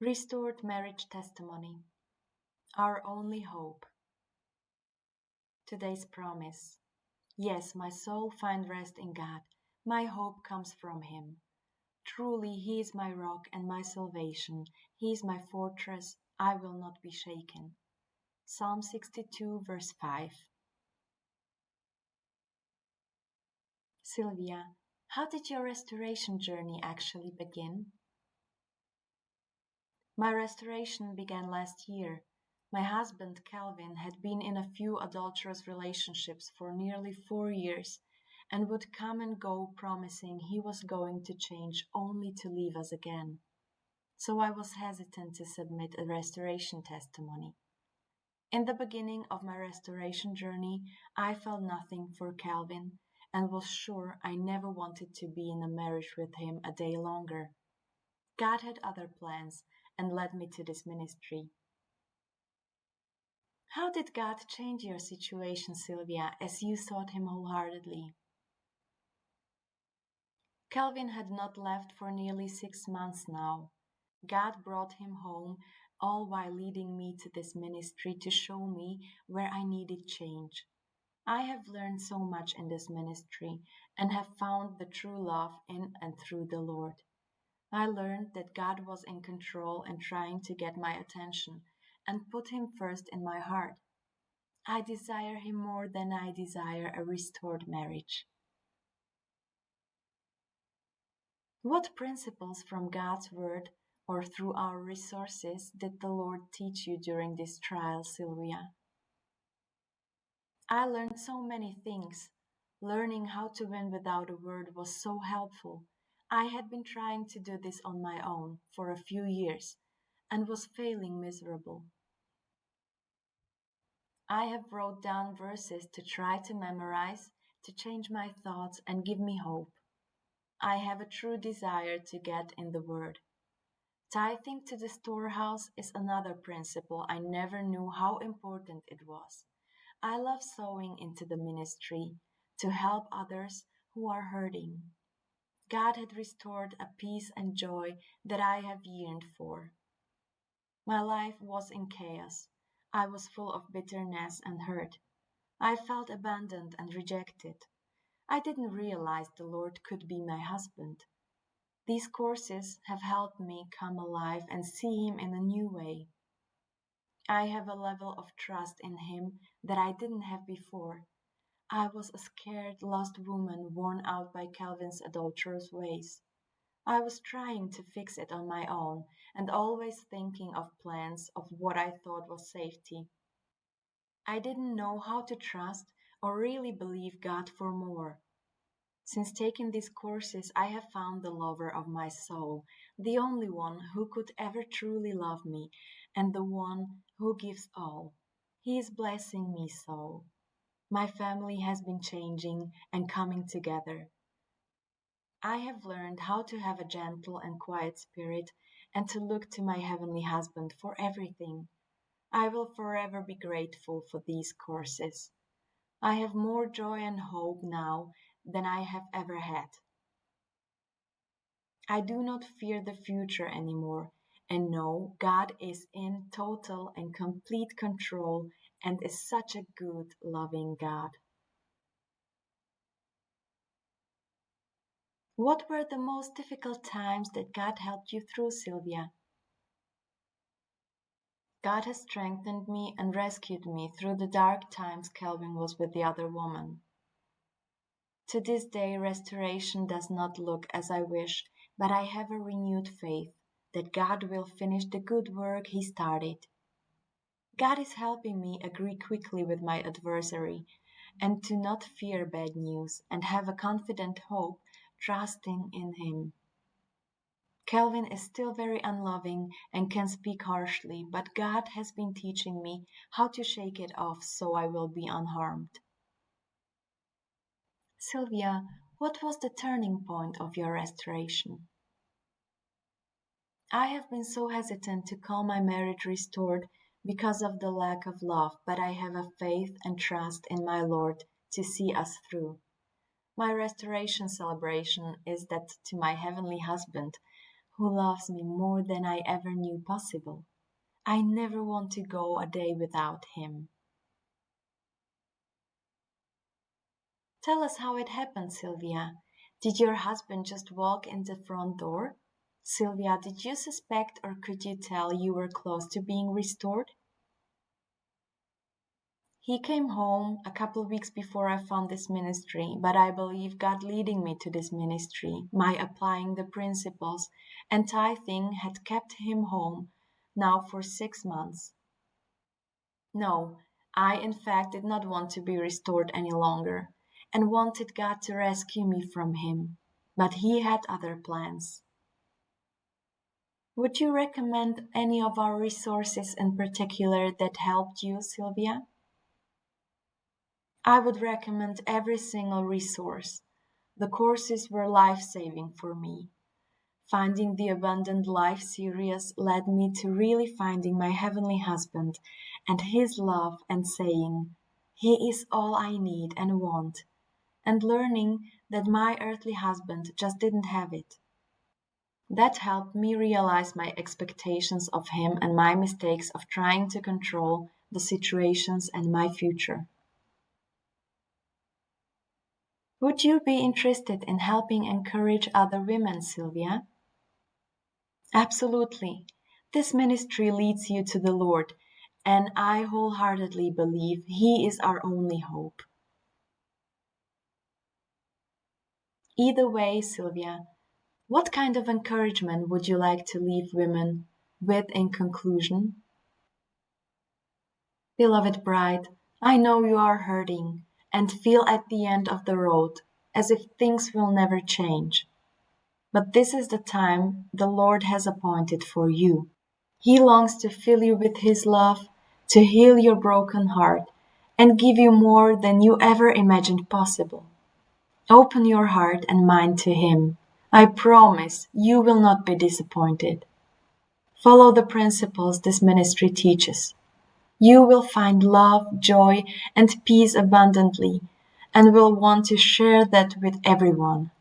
Restored marriage testimony. Our only hope. Today's promise. Yes, my soul find rest in God. My hope comes from Him. Truly, He is my rock and my salvation. He is my fortress. I will not be shaken. Psalm 62, verse 5. Sylvia, how did your restoration journey actually begin? My restoration began last year. My husband, Kelvin, had been in a few adulterous relationships for nearly 4 years and would come and go promising he was going to change only to leave us again. So I was hesitant to submit a restoration testimony. In the beginning of my restoration journey, I felt nothing for Kelvin and was sure I never wanted to be in a marriage with him a day longer. God had other plans and led me to this ministry. How did God change your situation, Sylvia, as you sought Him wholeheartedly? Kelvin had not left for nearly 6 months now. God brought him home, all while leading me to this ministry to show me where I needed change. I have learned so much in this ministry and have found the true love in and through the Lord. I learned that God was in control and trying to get my attention and put Him first in my heart. I desire Him more than I desire a restored marriage. What principles from God's Word or through our resources did the Lord teach you during this trial, Sylvia? I learned so many things. Learning how to win without a word was so helpful. I had been trying to do this on my own for a few years and was failing miserable. I have wrote down verses to try to memorize, to change my thoughts and give me hope. I have a true desire to get in the Word. Tithing to the storehouse is another principle I never knew how important it was. I love sowing into the ministry to help others who are hurting. God had restored a peace and joy that I have yearned for. My life was in chaos. I was full of bitterness and hurt. I felt abandoned and rejected. I didn't realize the Lord could be my husband. These courses have helped me come alive and see Him in a new way. I have a level of trust in Him that I didn't have before. I was a scared, lost woman worn out by Kelvin's adulterous ways. I was trying to fix it on my own and always thinking of plans of what I thought was safety. I didn't know how to trust or really believe God for more. Since taking these courses, I have found the lover of my soul, the only one who could ever truly love me, and the one who gives all. He is blessing me so. My family has been changing and coming together. I have learned how to have a gentle and quiet spirit and to look to my heavenly husband for everything. I will forever be grateful for these courses. I have more joy and hope now than I have ever had. I do not fear the future anymore and know God is in total and complete control and is such a good, loving God. What were the most difficult times that God helped you through, Sylvia? God has strengthened me and rescued me through the dark times Kelvin was with the other woman. To this day, restoration does not look as I wish, but I have a renewed faith that God will finish the good work He started. God is helping me agree quickly with my adversary and to not fear bad news and have a confident hope, trusting in Him. Kelvin is still very unloving and can speak harshly, but God has been teaching me how to shake it off so I will be unharmed. Sylvia, what was the turning point of your restoration? I have been so hesitant to call my marriage restored because of the lack of love, but I have a faith and trust in my Lord to see us through. My restoration celebration is that to my heavenly husband, who loves me more than I ever knew possible. I never want to go a day without him. Tell us how it happened, Sylvia. Did your husband just walk in the front door? Sylvia, did you suspect or could you tell you were close to being restored? He came home a couple weeks before I found this ministry, but I believe God leading me to this ministry, my applying the principles and tithing had kept him home now for 6 months. No, I in fact did not want to be restored any longer and wanted God to rescue me from him, but he had other plans. Would you recommend any of our resources in particular that helped you, Sylvia? I would recommend every single resource. The courses were life-saving for me. Finding the Abundant Life series led me to really finding my heavenly husband and his love and saying, "He is all I need and want," and learning that my earthly husband just didn't have it. That helped me realize my expectations of him and my mistakes of trying to control the situations and my future. Would you be interested in helping encourage other women, Sylvia? Absolutely. This ministry leads you to the Lord, and I wholeheartedly believe He is our only hope. Either way, Sylvia, what kind of encouragement would you like to leave women with in conclusion? Beloved bride, I know you are hurting and feel at the end of the road as if things will never change. But this is the time the Lord has appointed for you. He longs to fill you with His love, to heal your broken heart, and give you more than you ever imagined possible. Open your heart and mind to Him. I promise you will not be disappointed. Follow the principles this ministry teaches. You will find love, joy, and peace abundantly, and will want to share that with everyone.